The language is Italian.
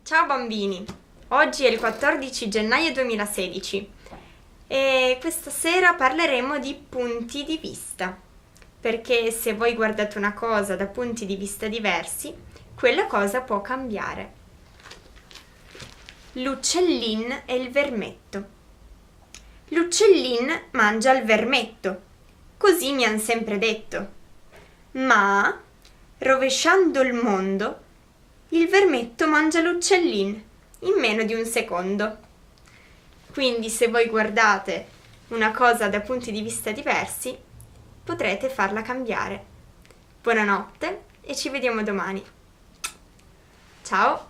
Ciao bambini, oggi è il 14 gennaio 2016 e questa sera parleremo di punti di vista, perché se voi guardate una cosa da punti di vista diversi, quella cosa può cambiare. L'uccellin e il vermetto. L'uccellin mangia il vermetto, così mi han sempre detto. Ma, rovesciando il mondo, il vermetto mangia l'uccellin in meno di un secondo. Quindi se voi guardate una cosa da punti di vista diversi, potrete farla cambiare. Buonanotte e ci vediamo domani. Ciao!